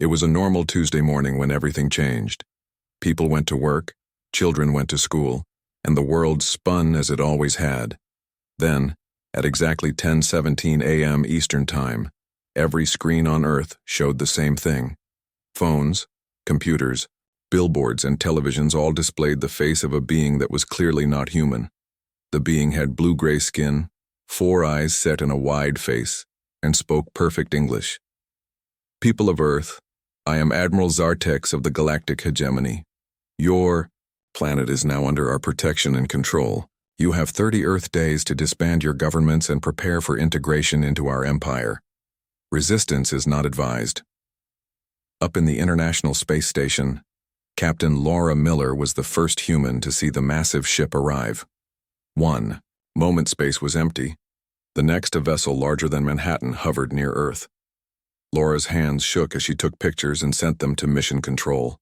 It was a normal Tuesday morning when everything changed. People went to work, children went to school, and the world spun as it always had. Then, at exactly 10:17 a.m. Eastern Time, every screen on Earth showed the same thing. Phones, computers, billboards, and televisions all displayed the face of a being that was clearly not human. The being had blue-gray skin, 4 eyes set in a wide face, and spoke perfect English. "People of Earth, I am Admiral Zartex of the Galactic Hegemony. Your planet is now under our protection and control. You have 30 Earth days to disband your governments and prepare for integration into our empire. Resistance is not advised." Up in the International Space Station, Captain Laura Miller was the first human to see the massive ship arrive. One moment space was empty. The next, a vessel larger than Manhattan hovered near Earth. Laura's hands shook as she took pictures and sent them to Mission Control.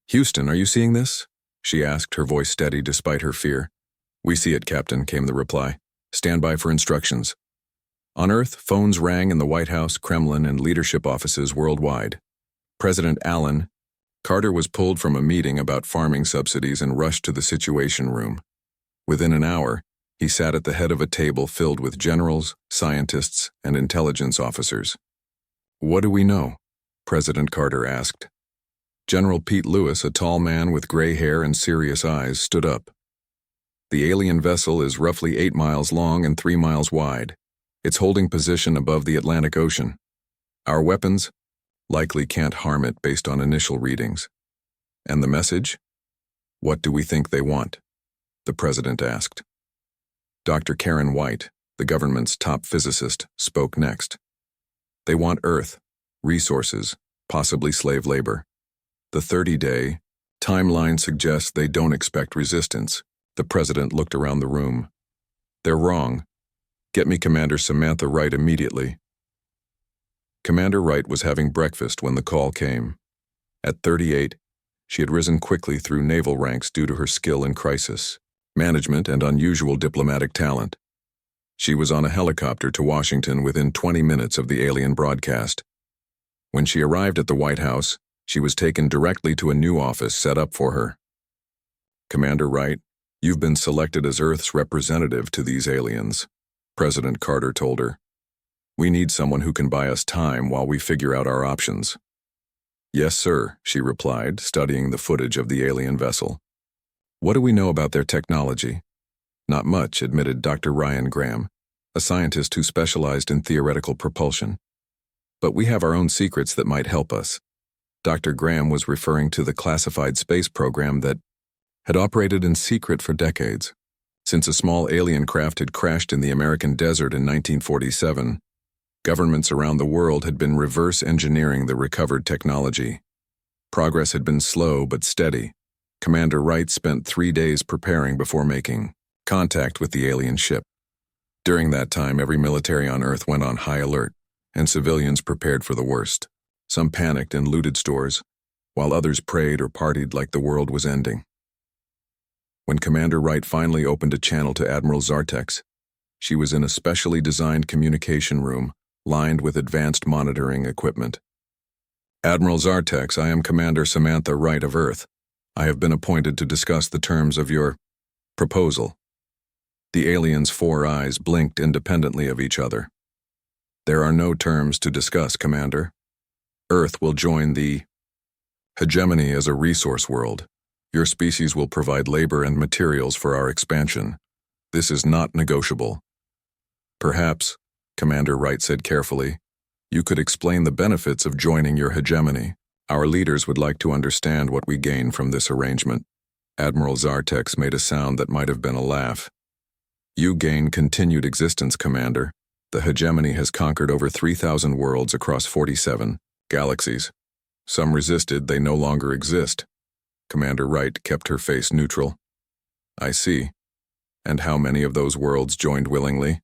"Houston, are you seeing this?" she asked, her voice steady despite her fear. "We see it, Captain," came the reply. "Stand by for instructions." On Earth, phones rang in the White House, Kremlin, and leadership offices worldwide. President Alan Carter was pulled from a meeting about farming subsidies and rushed to the Situation Room. Within an hour, he sat at the head of a table filled with generals, scientists, and intelligence officers. "What do we know?" President Carter asked. General Pete Lewis, a tall man with gray hair and serious eyes, stood up. "The alien vessel is roughly 8 miles long and 3 miles wide. It's holding position above the Atlantic Ocean. Our weapons likely can't harm it based on initial readings." "And the message? What do we think they want?" the president asked. Dr. Karen White, the government's top physicist, spoke next. "They want Earth, resources, possibly slave labor. The 30-day timeline suggests they don't expect resistance." The president looked around the room. "They're wrong. Get me Commander Samantha Wright immediately." Commander Wright was having breakfast when the call came. At 38, she had risen quickly through naval ranks due to her skill in crisis management and unusual diplomatic talent. She was on a helicopter to Washington within 20 minutes of the alien broadcast. When she arrived at the White House, she was taken directly to a new office set up for her. "Commander Wright, you've been selected as Earth's representative to these aliens," President Carter told her. "We need someone who can buy us time while we figure out our options." "Yes, sir," she replied, studying the footage of the alien vessel. "What do we know about their technology?" "Not much," admitted Dr. Ryan Graham, a scientist who specialized in theoretical propulsion. "But we have our own secrets that might help us." Dr. Graham was referring to the classified space program that had operated in secret for decades. Since a small alien craft had crashed in the American desert in 1947, governments around the world had been reverse engineering the recovered technology. Progress had been slow but steady. Commander Wright spent 3 days preparing before making contact with the alien ship. During that time, every military on Earth went on high alert, and civilians prepared for the worst. Some panicked and looted stores, while others prayed or partied like the world was ending. When Commander Wright finally opened a channel to Admiral Zartex, she was in a specially designed communication room lined with advanced monitoring equipment. "Admiral Zartex, I am Commander Samantha Wright of Earth. I have been appointed to discuss the terms of your proposal." The alien's 4 eyes blinked independently of each other. "There are no terms to discuss, Commander. Earth will join the hegemony as a resource world. Your species will provide labor and materials for our expansion. This is not negotiable." "Perhaps," Commander Wright said carefully, "you could explain the benefits of joining your hegemony. Our leaders would like to understand what we gain from this arrangement." Admiral Zartex made a sound that might have been a laugh. "You gain continued existence, Commander. The hegemony has conquered over 3,000 worlds across 47 galaxies. Some resisted, they no longer exist." Commander Wright kept her face neutral. "I see. And how many of those worlds joined willingly?"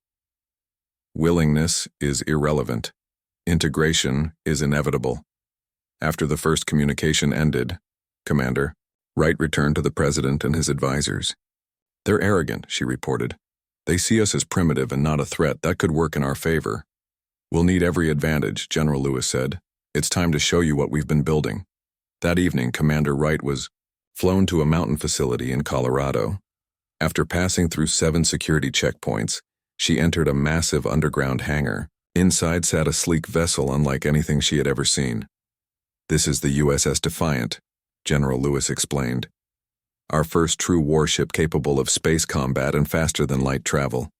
"Willingness is irrelevant. Integration is inevitable." After the first communication ended, Commander Wright returned to the president and his advisors. "They're arrogant," she reported. "They see us as primitive and not a threat. That could work in our favor." "We'll need every advantage," General Lewis said. It's time to show you what we've been building. That evening, Commander Wright was flown to a mountain facility in Colorado. After passing through 7 security checkpoints, she entered a massive underground hangar. Inside sat a sleek vessel unlike anything she had ever seen. "This is the USS Defiant," General Lewis explained. "Our first true warship capable of space combat and faster-than-light travel.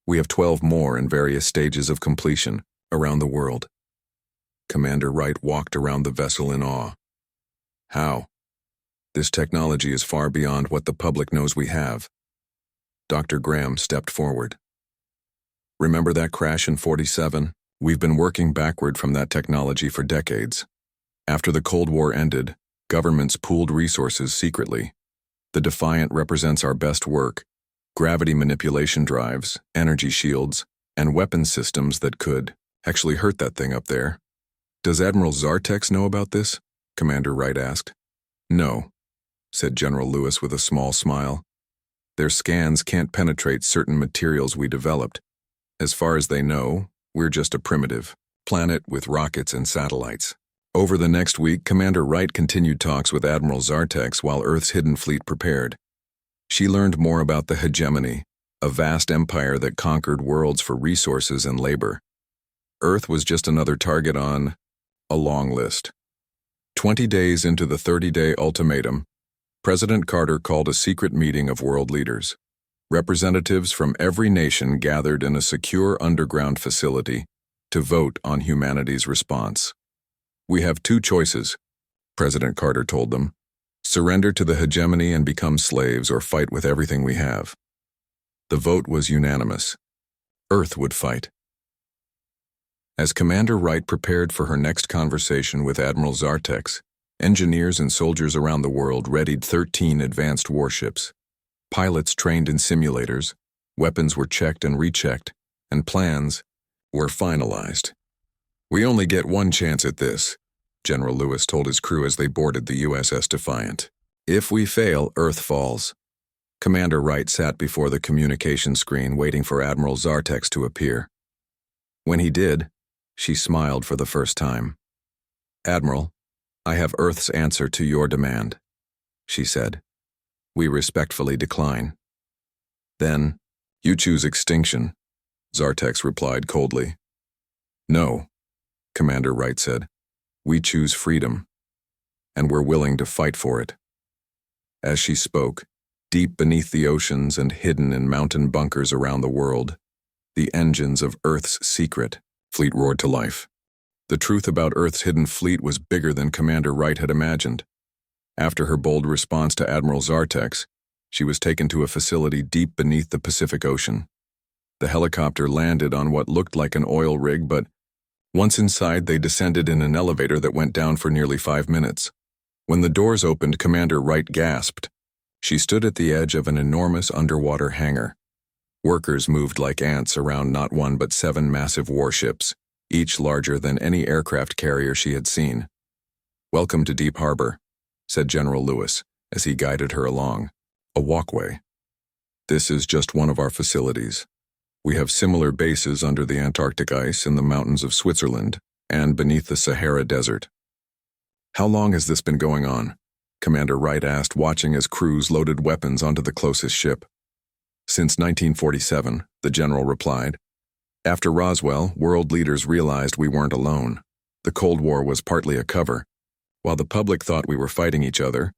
We have 12 more in various stages of completion around the world." Commander Wright walked around the vessel in awe. "How? This technology is far beyond what the public knows we have." Dr. Graham stepped forward. "Remember that crash in 47? We've been working backward from that technology for decades. After the Cold War ended, governments pooled resources secretly. The Defiant represents our best work: gravity manipulation drives, energy shields, and weapon systems that could actually hurt that thing up there." "Does Admiral Zartex know about this?" Commander Wright asked. "No," said General Lewis with a small smile. "Their scans can't penetrate certain materials we developed. As far as they know, we're just a primitive planet with rockets and satellites." Over the next week, Commander Wright continued talks with Admiral Zartex while Earth's hidden fleet prepared. She learned more about the hegemony, a vast empire that conquered worlds for resources and labor. Earth was just another target on a long list. 20 days into the 30-day ultimatum, President Carter called a secret meeting of world leaders. Representatives from every nation gathered in a secure underground facility to vote on humanity's response. "We have 2 choices," President Carter told them: "surrender to the hegemony and become slaves, or fight with everything we have." The vote was unanimous. Earth would fight. As Commander Wright prepared for her next conversation with Admiral Zartex, engineers and soldiers around the world readied 13 advanced warships. Pilots trained in simulators, weapons were checked and rechecked, and plans were finalized. "We only get one chance at this," General Lewis told his crew as they boarded the USS Defiant. "If we fail, Earth falls." Commander Wright sat before the communication screen waiting for Admiral Zartex to appear. When he did, she smiled for the first time. "Admiral, I have Earth's answer to your demand," she said. "We respectfully decline." "Then, you choose extinction," Zartex replied coldly. "No," Commander Wright said. "We choose freedom, and we're willing to fight for it." As she spoke, deep beneath the oceans and hidden in mountain bunkers around the world, the engines of Earth's secret fleet roared to life. The truth about Earth's hidden fleet was bigger than Commander Wright had imagined. After her bold response to Admiral Zartex, she was taken to a facility deep beneath the Pacific Ocean. The helicopter landed on what looked like an oil rig, but once inside, they descended in an elevator that went down for nearly 5 minutes. When the doors opened, Commander Wright gasped. She stood at the edge of an enormous underwater hangar. Workers moved like ants around not 1 but 7 massive warships, each larger than any aircraft carrier she had seen. "Welcome to Deep Harbor," said General Lewis as he guided her along a walkway. "This is just one of our facilities. We have similar bases under the Antarctic ice, in the mountains of Switzerland, and beneath the Sahara Desert." "How long has this been going on?" Commander Wright asked, watching as crews loaded weapons onto the closest ship. "Since 1947, the general replied. After Roswell, world leaders realized we weren't alone. The Cold War was partly a cover. While the public thought we were fighting each other,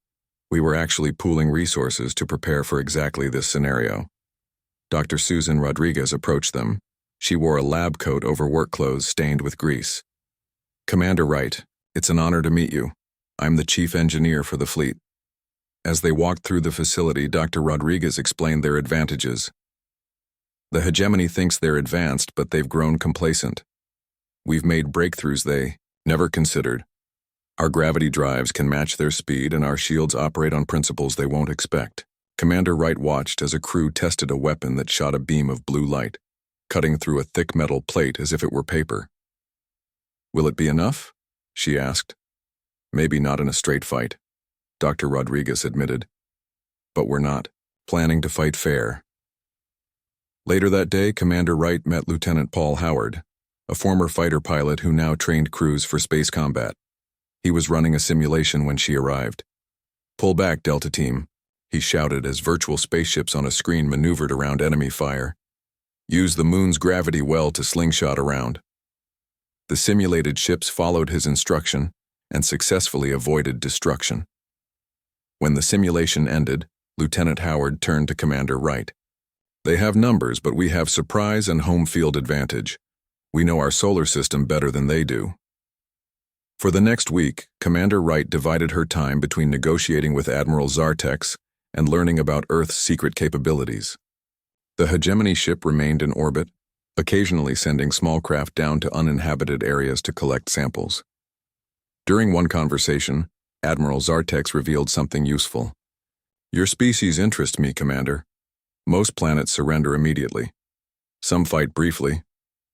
we were actually pooling resources to prepare for exactly this scenario." Dr. Susan Rodriguez approached them. She wore a lab coat over work clothes stained with grease. "Commander Wright, it's an honor to meet you. I'm the chief engineer for the fleet." As they walked through the facility, Dr. Rodriguez explained their advantages. "The hegemony thinks they're advanced, but they've grown complacent. We've made breakthroughs they never considered. Our gravity drives can match their speed, and our shields operate on principles they won't expect." Commander Wright watched as a crew tested a weapon that shot a beam of blue light, cutting through a thick metal plate as if it were paper. "Will it be enough?" she asked. "Maybe not in a straight fight," Dr. Rodriguez admitted. "But we're not planning to fight fair." Later that day, Commander Wright met Lieutenant Paul Howard, a former fighter pilot who now trained crews for space combat. He was running a simulation when she arrived. "Pull back, Delta Team," he shouted as virtual spaceships on a screen maneuvered around enemy fire. "Use the moon's gravity well to slingshot around." The simulated ships followed his instruction and successfully avoided destruction. When the simulation ended, Lieutenant Howard turned to Commander Wright. "They have numbers, but we have surprise and home field advantage. We know our solar system better than they do." For the next week, Commander Wright divided her time between negotiating with Admiral Zartex and learning about Earth's secret capabilities. The hegemony ship remained in orbit, occasionally sending small craft down to uninhabited areas to collect samples. During one conversation, Admiral Zartex revealed something useful. "Your species interest me, Commander. Most planets surrender immediately. Some fight briefly.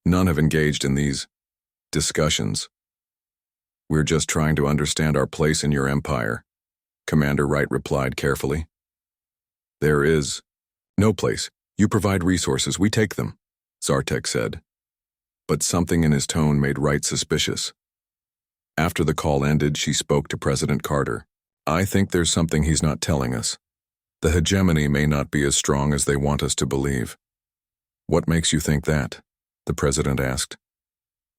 None have engaged in these discussions. We're just trying to understand our place in your empire," Commander Wright replied carefully. "There is no place. You provide resources, we take them," Zartek said. But something in his tone made Wright suspicious. After the call ended, she spoke to President Carter. "I think there's something he's not telling us. The hegemony may not be as strong as they want us to believe." "What makes you think that?" the president asked.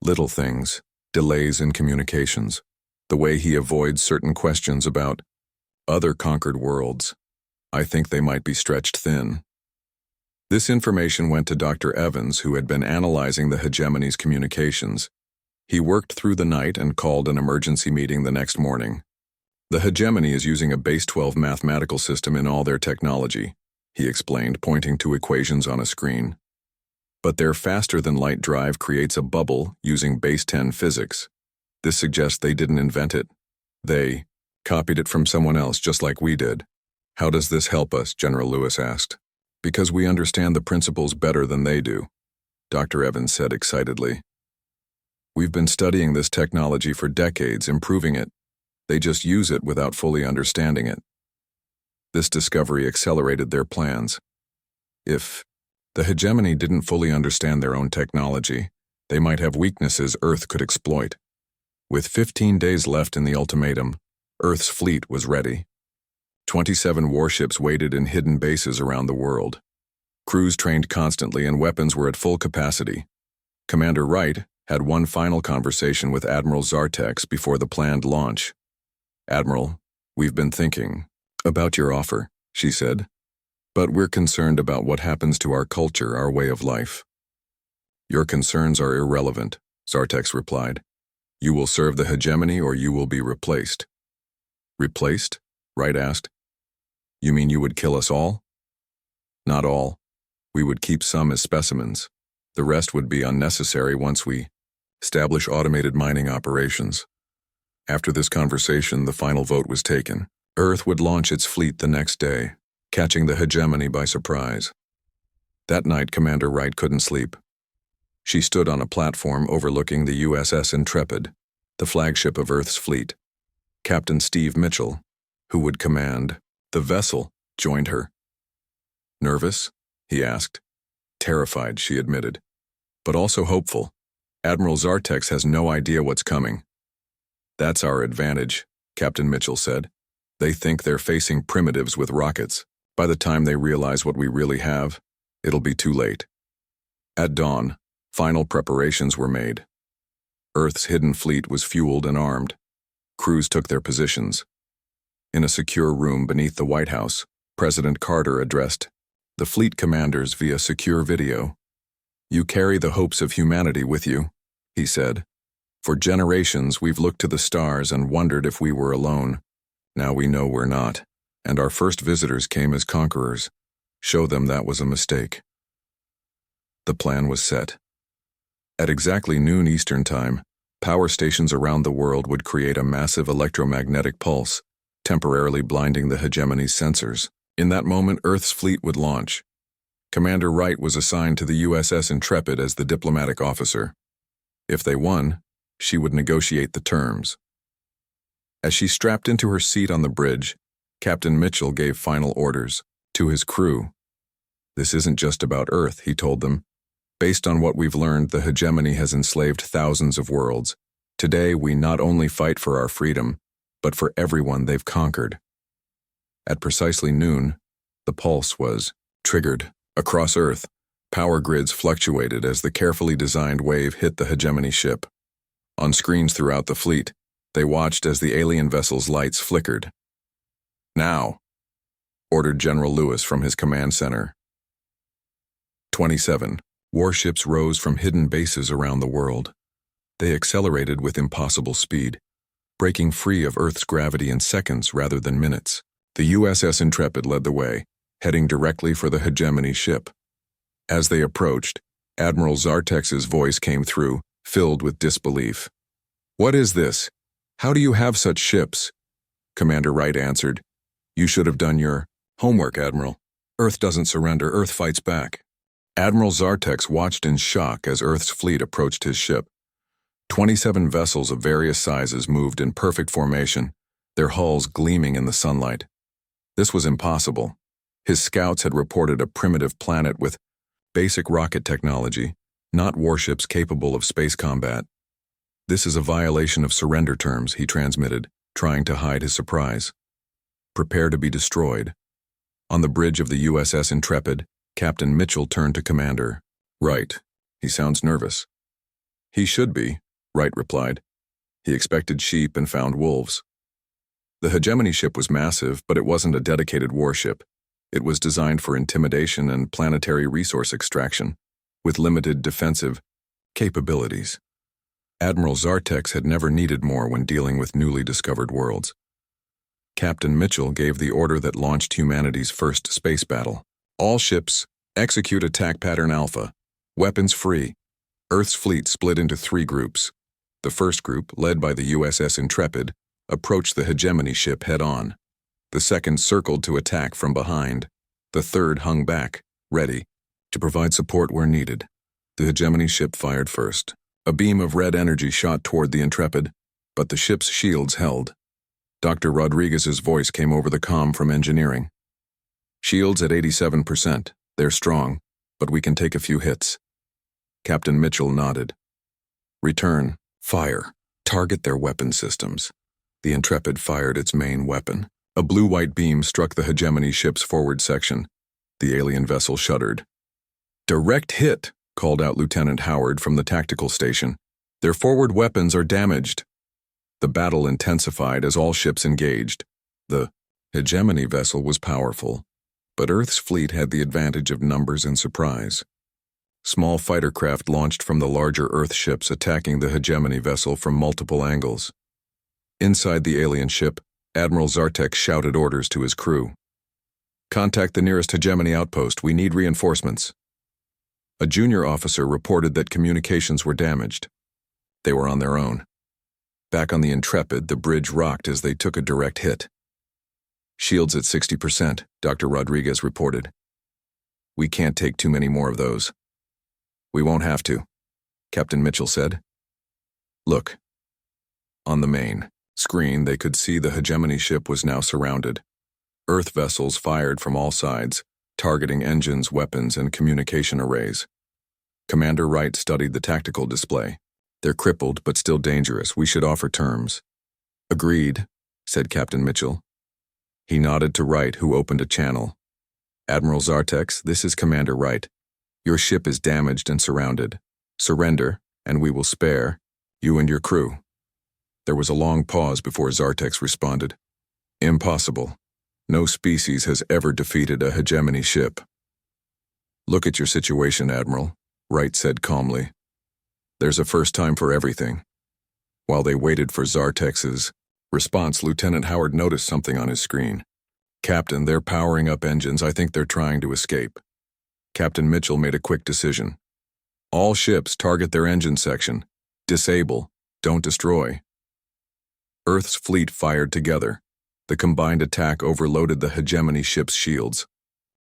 "Little things. Delays in communications, the way he avoids certain questions about other conquered worlds. I think they might be stretched thin." This information went to Dr. Evans, who had been analyzing the hegemony's communications. He worked through the night and called an emergency meeting the next morning. "The hegemony is using a base 12 mathematical system in all their technology," he explained, pointing to equations on a screen. "But their faster-than-light drive creates a bubble using base 10 physics. This suggests they didn't invent it. They copied it from someone else, just like we did." "How does this help us?" General Lewis asked. "Because we understand the principles better than they do," Dr. Evans said excitedly. "We've been studying this technology for decades, improving it. They just use it without fully understanding it. This discovery accelerated their plans. If the hegemony didn't fully understand their own technology, they might have weaknesses Earth could exploit." With 15 days left in the ultimatum, Earth's fleet was ready. 27 warships waited in hidden bases around the world. Crews trained constantly and weapons were at full capacity. Commander Wright had one final conversation with Admiral Zartex before the planned launch. "Admiral, we've been thinking about your offer," she said. "But we're concerned about what happens to our culture, our way of life." "Your concerns are irrelevant," Zartex replied. "You will serve the hegemony or you will be replaced." "Replaced?" Wright asked. "You mean you would kill us all?" "Not all. We would keep some as specimens. The rest would be unnecessary once we establish automated mining operations." After this conversation, the final vote was taken. Earth would launch its fleet the next day, catching the hegemony by surprise. That night, Commander Wright couldn't sleep. She stood on a platform overlooking the USS Intrepid, the flagship of Earth's fleet. Captain Steve Mitchell, who would command the vessel, joined her. "Nervous?" he asked. "Terrified," she admitted, "but also hopeful. Admiral Zartex has no idea what's coming." "That's our advantage," Captain Mitchell said. "They think they're facing primitives with rockets. By the time they realize what we really have, it'll be too late." At dawn, final preparations were made. Earth's hidden fleet was fueled and armed. Crews took their positions. In a secure room beneath the White House, President Carter addressed the fleet commanders via secure video. "You carry the hopes of humanity with you," he said. "For generations, we've looked to the stars and wondered if we were alone. Now we know we're not, and our first visitors came as conquerors. Show them that was a mistake." The plan was set. At exactly noon Eastern Time, power stations around the world would create a massive electromagnetic pulse, temporarily blinding the hegemony's sensors. In that moment, Earth's fleet would launch. Commander Wright was assigned to the USS Intrepid as the diplomatic officer. If they won, she would negotiate the terms. As she strapped into her seat on the bridge, Captain Mitchell gave final orders to his crew. "This isn't just about Earth," he told them. Based on what we've learned, the hegemony has enslaved thousands of worlds. Today, we not only fight for our freedom, but for everyone they've conquered. At precisely noon, the pulse was triggered. Across Earth, power grids fluctuated as the carefully designed wave hit the hegemony ship. On screens throughout the fleet, they watched as the alien vessel's lights flickered. "Now," ordered General Lewis from his command center. 27. Warships rose from hidden bases around the world. They accelerated with impossible speed, breaking free of Earth's gravity in seconds rather than minutes. The USS Intrepid led the way, heading directly for the hegemony ship. As they approached, Admiral Zartex's voice came through, filled with disbelief. "What is this? How do you have such ships?" Commander Wright answered, "You should have done your homework, Admiral. Earth doesn't surrender, Earth fights back." Admiral Zartex watched in shock as Earth's fleet approached his ship. 27 vessels of various sizes moved in perfect formation, their hulls gleaming in the sunlight. This was impossible. His scouts had reported a primitive planet with basic rocket technology, not warships capable of space combat. "This is a violation of surrender terms," he transmitted, trying to hide his surprise. "Prepare to be destroyed." On the bridge of the USS Intrepid, Captain Mitchell turned to Commander Wright. "He sounds nervous." "He should be," Wright replied. "He expected sheep and found wolves." The hegemony ship was massive, but it wasn't a dedicated warship. It was designed for intimidation and planetary resource extraction, with limited defensive capabilities. Admiral Zartex had never needed more when dealing with newly discovered worlds. Captain Mitchell gave the order that launched humanity's first space battle. "All ships, execute attack pattern Alpha. Weapons free." Earth's fleet split into 3 groups. The first group, led by the USS Intrepid, approached the hegemony ship head-on. The second circled to attack from behind. The third hung back, ready, to provide support where needed. The hegemony ship fired first. A beam of red energy shot toward the Intrepid, but the ship's shields held. Dr. Rodriguez's voice came over the comm from engineering. "Shields at 87%. They're strong, but we can take a few hits." Captain Mitchell nodded. "Return. Fire. Target their weapon systems." The Intrepid fired its main weapon. A blue-white beam struck the hegemony ship's forward section. The alien vessel shuddered. "Direct hit," called out Lieutenant Howard from the tactical station. "Their forward weapons are damaged." The battle intensified as all ships engaged. The hegemony vessel was powerful, but Earth's fleet had the advantage of numbers and surprise. Small fighter craft launched from the larger Earth ships, attacking the hegemony vessel from multiple angles. Inside the alien ship, Admiral Zartex shouted orders to his crew. "Contact the nearest hegemony outpost. We need reinforcements." A junior officer reported that communications were damaged. They were on their own. Back on the Intrepid, the bridge rocked as they took a direct hit. "Shields at 60%, Dr. Rodriguez reported. "We can't take too many more of those." "We won't have to," Captain Mitchell said. "Look." On the main screen, they could see the hegemony ship was now surrounded. Earth vessels fired from all sides, targeting engines, weapons, and communication arrays. Commander Wright studied the tactical display. "They're crippled, but still dangerous. We should offer terms." "Agreed," said Captain Mitchell. He nodded to Wright, who opened a channel. "Admiral Zartex, this is Commander Wright. Your ship is damaged and surrounded. Surrender, and we will spare you and your crew." There was a long pause before Zartex responded. "Impossible. No species has ever defeated a hegemony ship." "Look at your situation, Admiral," Wright said calmly. "There's a first time for everything." While they waited for Zartex's response, Lieutenant Howard noticed something on his screen. "Captain, they're powering up engines. I think they're trying to escape." Captain Mitchell made a quick decision. "All ships target their engine section. Disable, don't destroy." Earth's fleet fired together. The combined attack overloaded the hegemony ship's shields.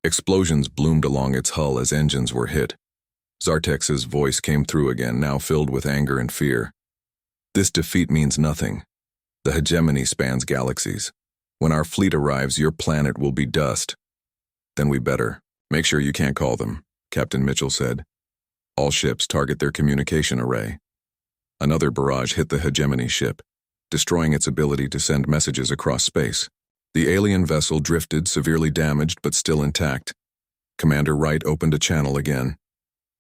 Explosions bloomed along its hull as engines were hit. Zartex's voice came through again, now filled with anger and fear. "This defeat means nothing. The hegemony spans galaxies. When our fleet arrives, your planet will be dust." "Then we better make sure you can't call them," Captain Mitchell said. All ships target their communication array. Another barrage hit the hegemony ship, destroying its ability to send messages across space. The alien vessel drifted, severely damaged but still intact. Commander Wright opened a channel again.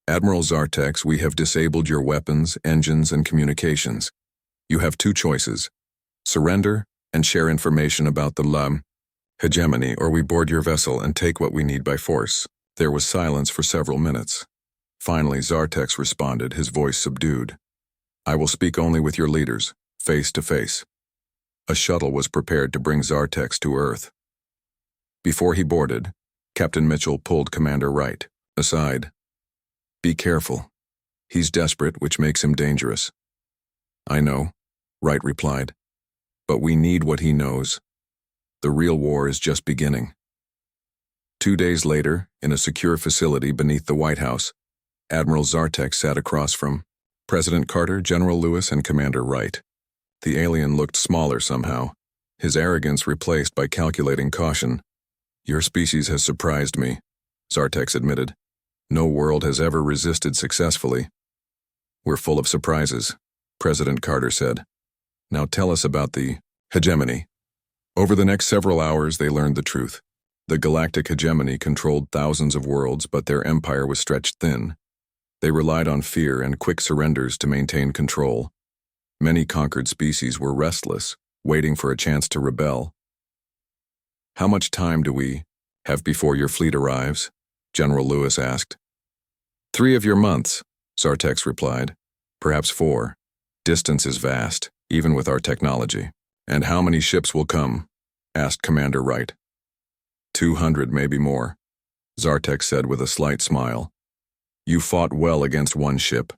Admiral Zartex, we have disabled your weapons, engines, and communications. You have two choices. Surrender and share information about the hegemony, or we board your vessel and take what we need by force. There was silence for several minutes. Finally, Zartex responded, his voice subdued. I will speak only with your leaders, face to face. A shuttle was prepared to bring Zartex to Earth. Before he boarded, Captain Mitchell pulled Commander Wright aside. Be careful. He's desperate, which makes him dangerous. I know, Wright replied. But we need what he knows. The real war is just beginning. 2 days later, in a secure facility beneath the White House, Admiral Zartex sat across from President Carter, General Lewis, and Commander Wright. The alien looked smaller somehow, his arrogance replaced by calculating caution. Your species has surprised me, Zartex admitted. No world has ever resisted successfully. We're full of surprises, President Carter said. Now tell us about the hegemony. Over the next several hours, they learned the truth. The Galactic hegemony controlled thousands of worlds, but their empire was stretched thin. They relied on fear and quick surrenders to maintain control. Many conquered species were restless, waiting for a chance to rebel. How much time do we have before your fleet arrives? General Lewis asked. 3 of your months, Zartex replied. Perhaps 4. Distance is vast, even with our technology. And how many ships will come? Asked Commander Wright. 200, maybe more, Zartex said with a slight smile. You fought well against 1 ship.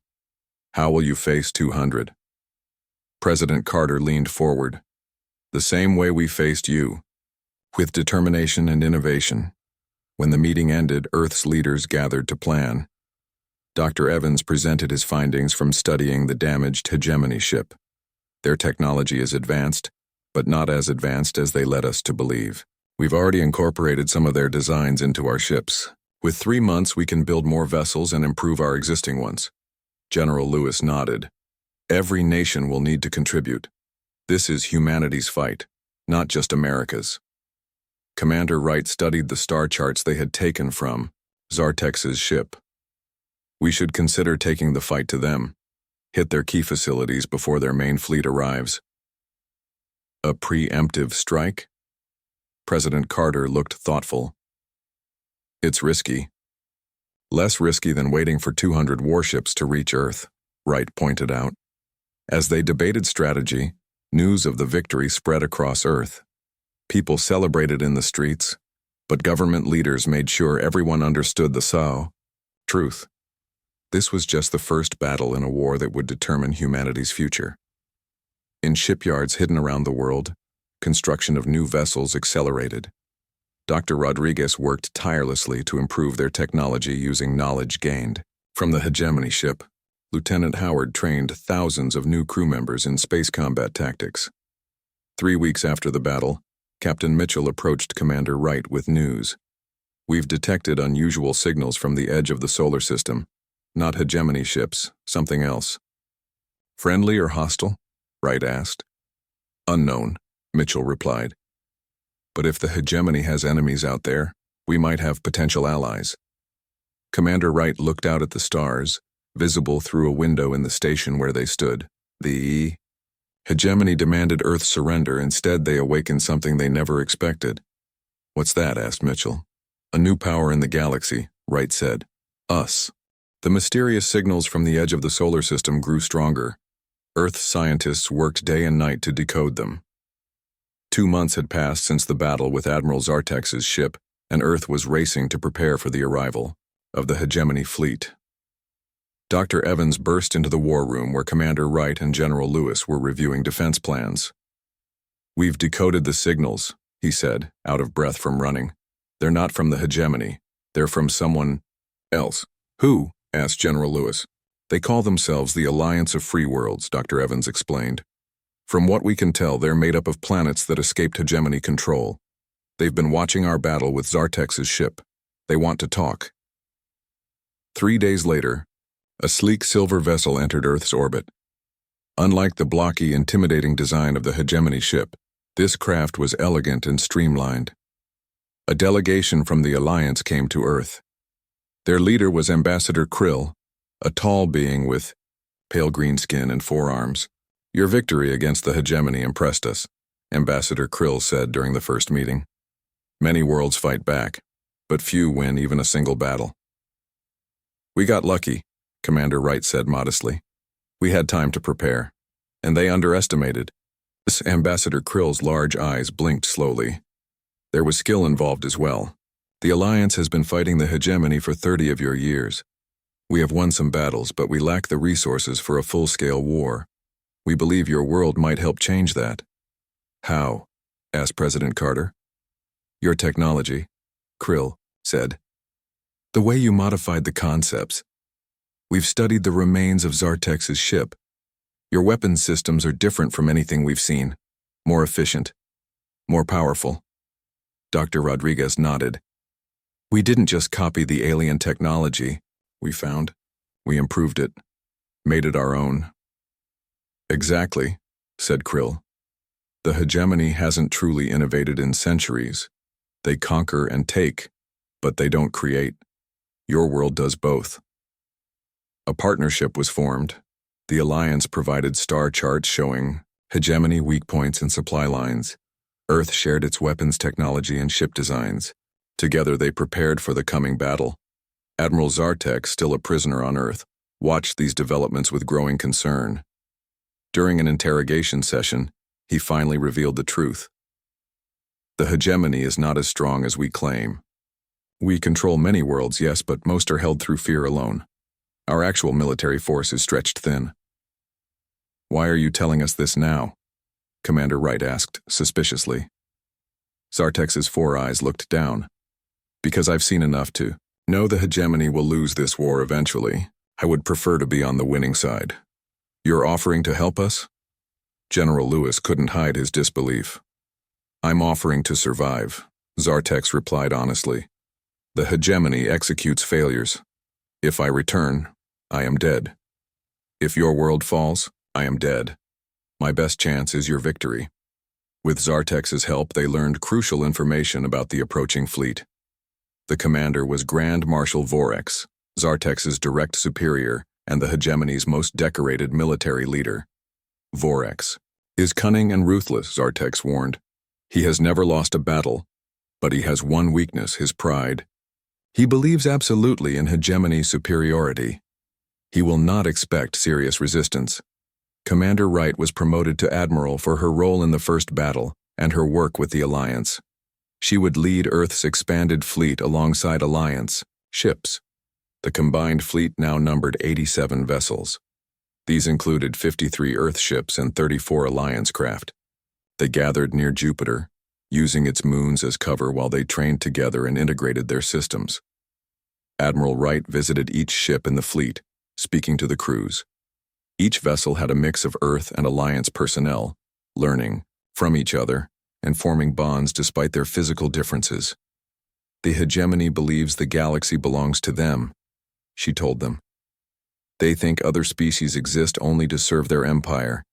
How will you face 200? President Carter leaned forward. The same way we faced you, with determination and innovation. When the meeting ended, Earth's leaders gathered to plan. Dr. Evans presented his findings from studying the damaged hegemony ship. Their technology is advanced, but not as advanced as they led us to believe. We've already incorporated some of their designs into our ships. With 3 months, we can build more vessels and improve our existing ones. General Lewis nodded. Every nation will need to contribute. This is humanity's fight, not just America's. Commander Wright studied the star charts they had taken from Zartex's ship. We should consider taking the fight to them, hit their key facilities before their main fleet arrives. A preemptive strike? President Carter looked thoughtful. It's risky. Less risky than waiting for 200 warships to reach Earth, Wright pointed out. As they debated strategy, news of the victory spread across Earth. People celebrated in the streets, but government leaders made sure everyone understood the truth. This was just the first battle in a war that would determine humanity's future. In shipyards hidden around the world, construction of new vessels accelerated. Dr. Rodriguez worked tirelessly to improve their technology using knowledge gained. From the hegemony ship, Lieutenant Howard trained thousands of new crew members in space combat tactics. 3 weeks after the battle, Captain Mitchell approached Commander Wright with news. We've detected unusual signals from the edge of the solar system. Not hegemony ships, something else. Friendly or hostile? Wright asked. Unknown, Mitchell replied. But if the hegemony has enemies out there, we might have potential allies. Commander Wright looked out at the stars, visible through a window in the station where they stood. The hegemony demanded Earth's surrender. Instead, they awakened something they never expected. What's that? Asked Mitchell. A new power in the galaxy, Wright said. Us. The mysterious signals from the edge of the solar system grew stronger. Earth scientists worked day and night to decode them. 2 months had passed since the battle with Admiral Zartex's ship, and Earth was racing to prepare for the arrival of the hegemony fleet. Dr. Evans burst into the war room where Commander Wright and General Lewis were reviewing defense plans. We've decoded the signals, he said, out of breath from running. They're not from the hegemony. They're from someone else. Who? Asked General Lewis. They call themselves the Alliance of Free Worlds, Dr. Evans explained. From what we can tell, they're made up of planets that escaped hegemony control. They've been watching our battle with Zartex's ship. They want to talk. 3 days later, A sleek silver vessel entered Earth's orbit. Unlike the blocky, intimidating design of the hegemony ship, this craft was elegant and streamlined. A delegation from the Alliance came to Earth. Their leader was Ambassador Krill, a tall being with pale green skin and 4 arms. "Your victory against the hegemony impressed us," Ambassador Krill said during the first meeting. "Many worlds fight back, but few win even a single battle." "We got lucky," Commander Wright said modestly. "We had time to prepare, and they underestimated." Ambassador Krill's large eyes blinked slowly. "There was skill involved as well. The Alliance has been fighting the hegemony for 30 of your years. We have won some battles, but we lack the resources for a full-scale war. We believe your world might help change that." "How?" asked President Carter. "Your technology," Krill said. "The way you modified the concepts. We've studied the remains of Zartex's ship. Your weapons systems are different from anything we've seen. More efficient. More powerful." Dr. Rodriguez nodded. "We didn't just copy the alien technology we found. We improved it. Made it our own." "Exactly," said Krill. "The hegemony hasn't truly innovated in centuries. They conquer and take, but they don't create. Your world does both." A partnership was formed. The Alliance provided star charts showing hegemony weak points and supply lines. Earth shared its weapons technology and ship designs. Together they prepared for the coming battle. Admiral Zartex, still a prisoner on Earth, watched these developments with growing concern. During an interrogation session, he finally revealed the truth. "The hegemony is not as strong as we claim. We control many worlds, yes, but most are held through fear alone. Our actual military force is stretched thin." "Why are you telling us this now?" Commander Wright asked suspiciously. Zartex's 4 eyes looked down. "Because I've seen enough to know the hegemony will lose this war eventually. I would prefer to be on the winning side. You're offering to help us?" General Lewis couldn't hide his disbelief. "I'm offering to survive," Zartex replied honestly. "The hegemony executes failures. If I return, I am dead. If your world falls, I am dead. My best chance is your victory." With Zartex's help, they learned crucial information about the approaching fleet. The commander was Grand Marshal Vorex, Zartex's direct superior and the hegemony's most decorated military leader. Vorex is cunning and ruthless, Zartex warned. He has never lost a battle, but he has one weakness, his pride. He believes absolutely in hegemony superiority. He will not expect serious resistance. Commander Wright was promoted to Admiral for her role in the first battle and her work with the Alliance. She would lead Earth's expanded fleet alongside Alliance ships. The combined fleet now numbered 87 vessels. These included 53 Earth ships and 34 Alliance craft. They gathered near Jupiter, using its moons as cover while they trained together and integrated their systems. Admiral Wright visited each ship in the fleet, speaking to the crews. Each vessel had a mix of Earth and Alliance personnel, learning from each other and forming bonds despite their physical differences. "The hegemony believes the galaxy belongs to them," she told them. "They think other species exist only to serve their empire.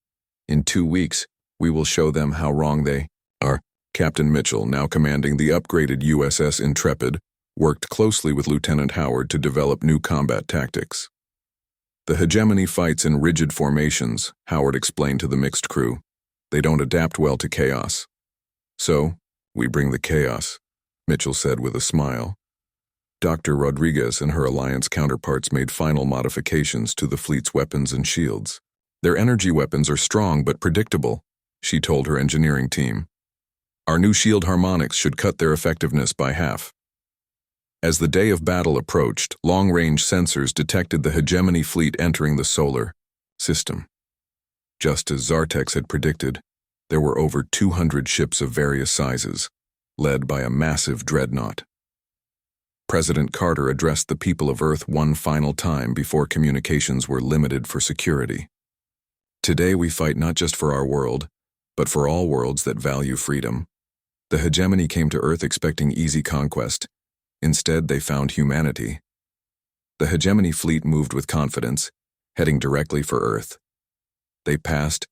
In 2 weeks, we will show them how wrong they are." Captain Mitchell, now commanding the upgraded USS Intrepid, worked closely with Lieutenant Howard to develop new combat tactics. "The hegemony fights in rigid formations," Howard explained to the mixed crew. "They don't adapt well to chaos." "So, we bring the chaos," Mitchell said with a smile. Dr. Rodriguez and her Alliance counterparts made final modifications to the fleet's weapons and shields. "Their energy weapons are strong but predictable," she told her engineering team. "Our new shield harmonics should cut their effectiveness by half." As the day of battle approached, long-range sensors detected the hegemony fleet entering the solar system. Just as Zartex had predicted, there were over 200 ships of various sizes, led by a massive dreadnought. President Carter addressed the people of Earth one final time before communications were limited for security. "Today we fight not just for our world, but for all worlds that value freedom. The hegemony came to Earth expecting easy conquest. Instead, they found humanity. The hegemony fleet moved with confidence, heading directly for Earth. They passed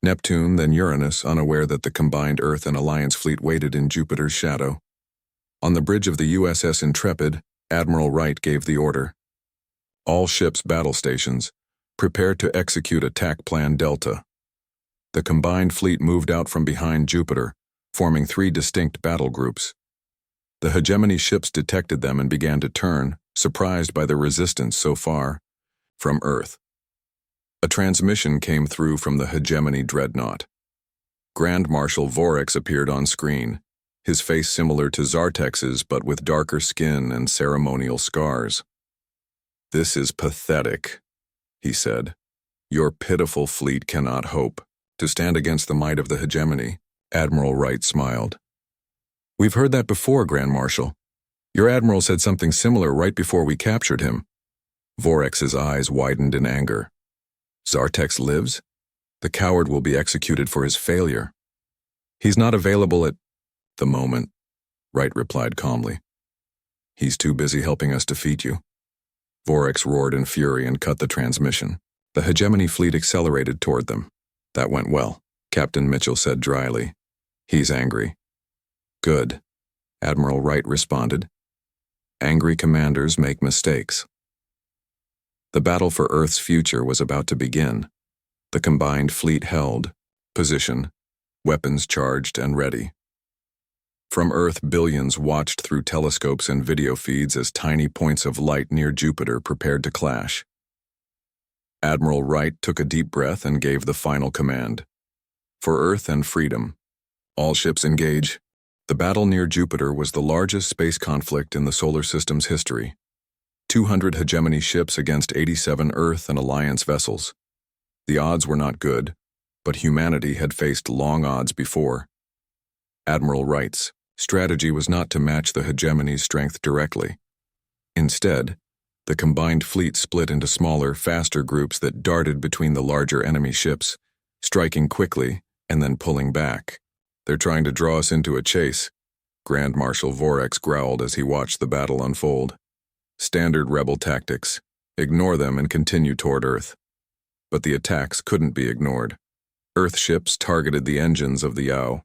Neptune, then Uranus, unaware that the combined Earth and Alliance fleet waited in Jupiter's shadow. On the bridge of the USS Intrepid, Admiral Wright gave the order. All ships' battle stations, prepare to execute Attack Plan Delta. The combined fleet moved out from behind Jupiter, forming 3 distinct battle groups. The hegemony ships detected them and began to turn, surprised by the resistance so far, from Earth. A transmission came through from the hegemony dreadnought. Grand Marshal Vorex appeared on screen, his face similar to Zartex's but with darker skin and ceremonial scars. "This is pathetic," he said. "Your pitiful fleet cannot hope to stand against the might of the hegemony." Admiral Wright smiled. "We've heard that before, Grand Marshal. Your admiral said something similar right before we captured him." Vorex's eyes widened in anger. "Zartex lives? The coward will be executed for his failure." "He's not available at the moment," Wright replied calmly. "He's too busy helping us defeat you." Vorex roared in fury and cut the transmission. The hegemony fleet accelerated toward them. "That went well," Captain Mitchell said dryly. "He's angry." "Good," Admiral Wright responded. "Angry commanders make mistakes." The battle for Earth's future was about to begin. The combined fleet held position, weapons charged and ready. From Earth, billions watched through telescopes and video feeds as tiny points of light near Jupiter prepared to clash. Admiral Wright took a deep breath and gave the final command. "For Earth and freedom. All ships engage." The battle near Jupiter was the largest space conflict in the solar system's history. 200 hegemony ships against 87 Earth and Alliance vessels. The odds were not good, but humanity had faced long odds before. Admiral Wright's strategy was not to match the hegemony's strength directly. Instead, the combined fleet split into smaller, faster groups that darted between the larger enemy ships, striking quickly and then pulling back. "They're trying to draw us into a chase," Grand Marshal Vorex growled as he watched the battle unfold. "Standard rebel tactics. Ignore them and continue toward Earth." But the attacks couldn't be ignored. Earth ships targeted the engines of the YAO.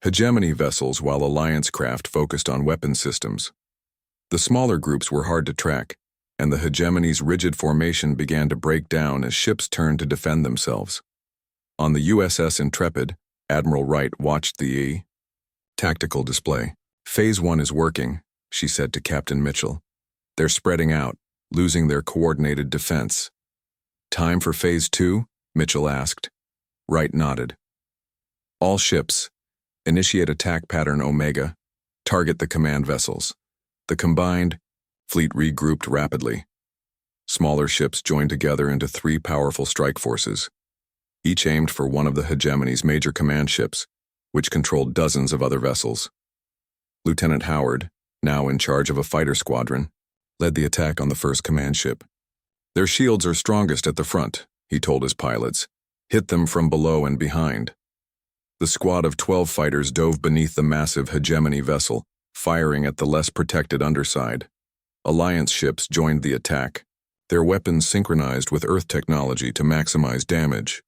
Hegemony vessels, while Alliance craft focused on weapon systems. The smaller groups were hard to track, and the hegemony's rigid formation began to break down as ships turned to defend themselves. On the USS Intrepid, Admiral Wright watched the tactical display. "Phase 1 is working," she said to Captain Mitchell. "They're spreading out, losing their coordinated defense." "Time for Phase 2? Mitchell asked. Wright nodded. "All ships, initiate attack pattern Omega, target the command vessels." The combined fleet regrouped rapidly. Smaller ships joined together into 3 powerful strike forces. Each aimed for one of the hegemony's major command ships, which controlled dozens of other vessels. Lieutenant Howard, now in charge of a fighter squadron, led the attack on the first command ship. "Their shields are strongest at the front," he told his pilots. "Hit them from below and behind." The squad of 12 fighters dove beneath the massive hegemony vessel, firing at the less protected underside. Alliance ships joined the attack, their weapons synchronized with Earth technology to maximize damage.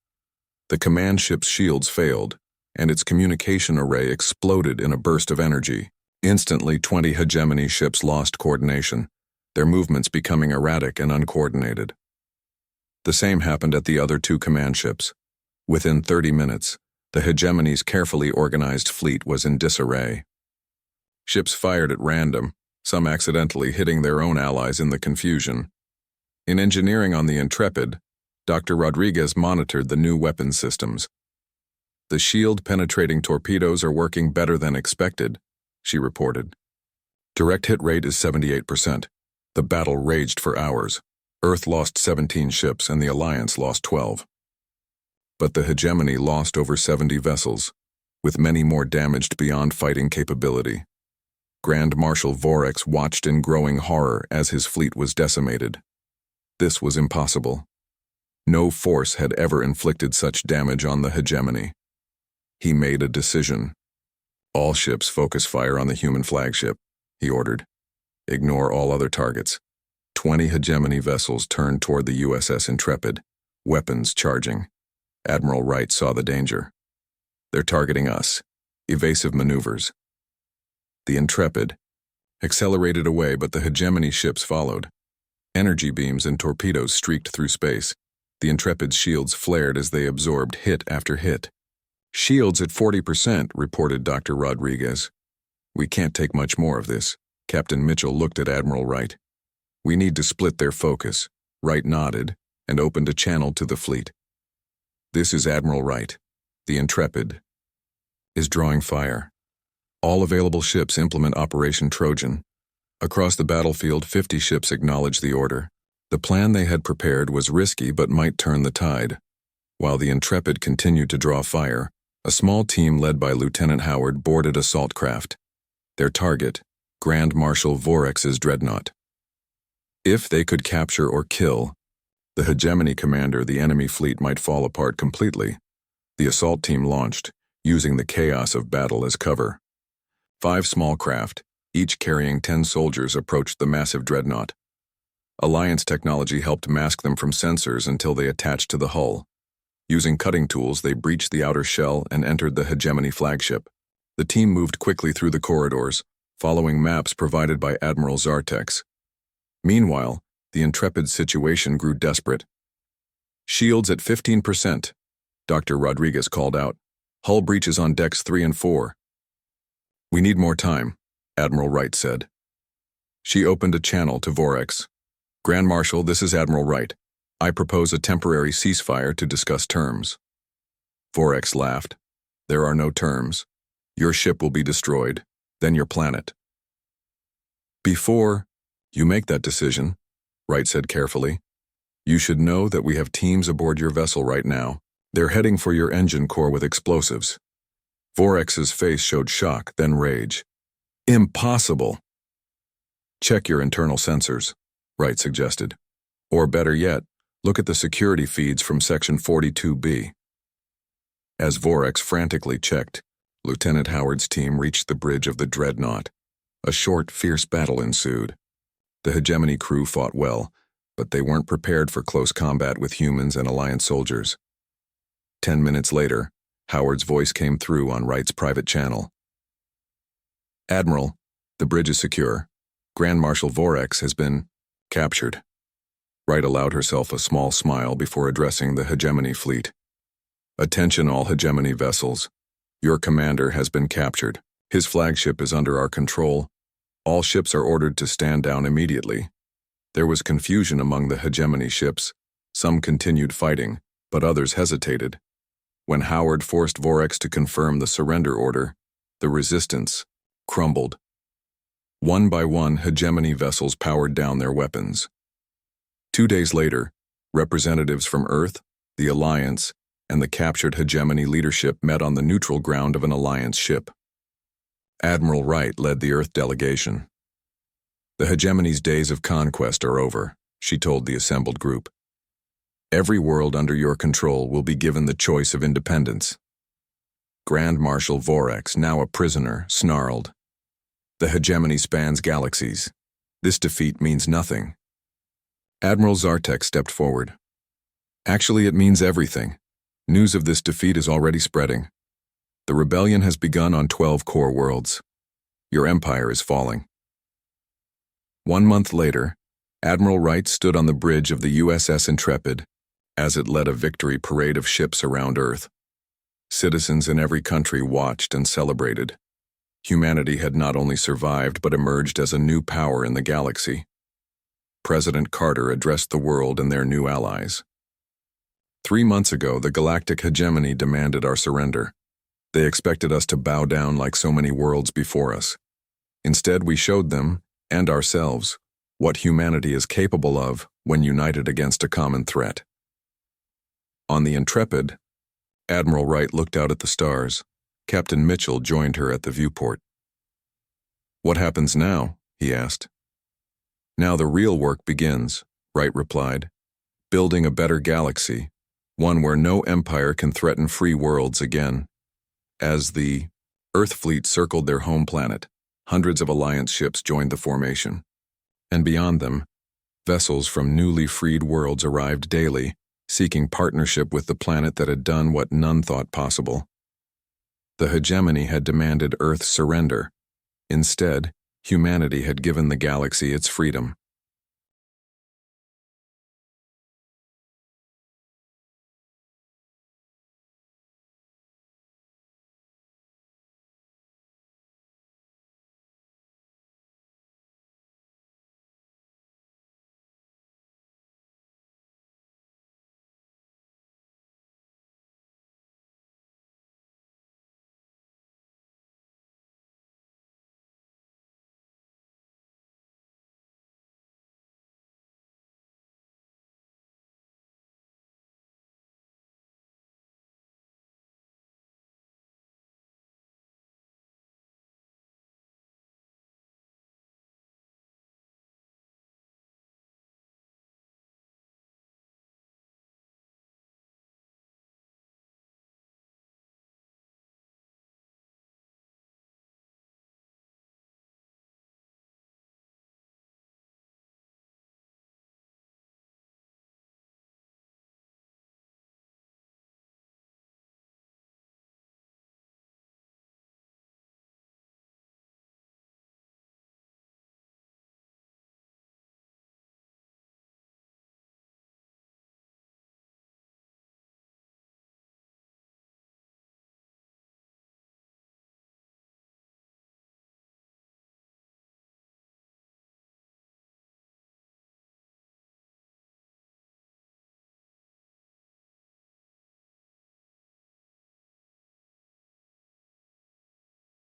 The command ship's shields failed, and its communication array exploded in a burst of energy. Instantly, 20 hegemony ships lost coordination, their movements becoming erratic and uncoordinated. The same happened at the other 2 command ships. Within 30 minutes, the hegemony's carefully organized fleet was in disarray. Ships fired at random, some accidentally hitting their own allies in the confusion. In engineering on the Intrepid, Dr. Rodriguez monitored the new weapon systems. "The shield-penetrating torpedoes are working better than expected," she reported. "Direct hit rate is 78%. The battle raged for hours. Earth lost 17 ships and the Alliance lost 12. But the hegemony lost over 70 vessels, with many more damaged beyond fighting capability." Grand Marshal Vorex watched in growing horror as his fleet was decimated. This was impossible. No force had ever inflicted such damage on the hegemony. He made a decision. "All ships focus fire on the human flagship," he ordered. "Ignore all other targets. 20 hegemony vessels turned toward the USS Intrepid, weapons charging. Admiral Wright saw the danger. They're targeting us. Evasive maneuvers. The Intrepid accelerated away, but the hegemony ships followed. Energy beams and torpedoes streaked through space. The Intrepid's shields flared as they absorbed hit after hit. "Shields at 40%, reported Dr. Rodriguez. "We can't take much more of this." Captain Mitchell looked at Admiral Wright. "We need to split their focus." Wright nodded and opened a channel to the fleet. "This is Admiral Wright. The Intrepid is drawing fire. All available ships implement Operation Trojan." Across the battlefield, 50 ships acknowledged the order. The plan they had prepared was risky but might turn the tide. While the Intrepid continued to draw fire, a small team led by Lieutenant Howard boarded assault craft. Their target, Grand Marshal Vorex's dreadnought. If they could capture or kill the hegemony commander, the enemy fleet might fall apart completely. The assault team launched, using the chaos of battle as cover. 5 small craft, each carrying 10 soldiers, approached the massive dreadnought. Alliance technology helped mask them from sensors until they attached to the hull. Using cutting tools, they breached the outer shell and entered the hegemony flagship. The team moved quickly through the corridors, following maps provided by Admiral Zartex. Meanwhile, the Intrepid's situation grew desperate. "Shields at 15%, Dr. Rodriguez called out. "Hull breaches on decks 3 and 4. "We need more time," Admiral Wright said. She opened a channel to Vorex. "Grand Marshal, this is Admiral Wright. I propose a temporary ceasefire to discuss terms." Vorex laughed. "There are no terms. Your ship will be destroyed, then your planet." "Before you make that decision," Wright said carefully, "you should know that we have teams aboard your vessel right now. They're heading for your engine core with explosives." Vorex's face showed shock, then rage. "Impossible!" "Check your internal sensors," Wright suggested. "Or better yet, look at the security feeds from Section 42B. As Vorex frantically checked, Lieutenant Howard's team reached the bridge of the dreadnought. A short, fierce battle ensued. The hegemony crew fought well, but they weren't prepared for close combat with humans and Alliance soldiers. 10 minutes later, Howard's voice came through on Wright's private channel. "Admiral, the bridge is secure. Grand Marshal Vorex has been captured." Wright allowed herself a small smile before addressing the hegemony fleet. "Attention all hegemony vessels. Your commander has been captured. His flagship is under our control. All ships are ordered to stand down immediately." There was confusion among the hegemony ships. Some continued fighting, but others hesitated. When Howard forced Vorex to confirm the surrender order, the resistance crumbled. One by one, hegemony vessels powered down their weapons. 2 days later, representatives from Earth, the Alliance, and the captured hegemony leadership met on the neutral ground of an Alliance ship. Admiral Wright led the Earth delegation. "The hegemony's days of conquest are over," she told the assembled group. "Every world under your control will be given the choice of independence." Grand Marshal Vorex, now a prisoner, snarled. "The hegemony spans galaxies. This defeat means nothing." Admiral Zartex stepped forward. "Actually, it means everything. News of this defeat is already spreading. The rebellion has begun on 12 core worlds. Your empire is falling." 1 month later, Admiral Wright stood on the bridge of the USS Intrepid as it led a victory parade of ships around Earth. Citizens in every country watched and celebrated. Humanity had not only survived but emerged as a new power in the galaxy. President Carter addressed the world and their new allies. 3 months ago, the galactic hegemony demanded our surrender. They expected us to bow down like so many worlds before us. Instead, we showed them, and ourselves, what humanity is capable of when united against a common threat. On the Intrepid, Admiral Wright looked out at the stars. Captain Mitchell joined her at the viewport. "What happens now?" he asked. "Now the real work begins," Wright replied. "Building a better galaxy, one where no empire can threaten free worlds again." As the Earth fleet circled their home planet, hundreds of Alliance ships joined the formation. And beyond them, Vessels from newly freed worlds arrived daily, seeking partnership with the planet that had done what none thought possible. The hegemony had demanded Earth's surrender. Instead, humanity had given the galaxy its freedom.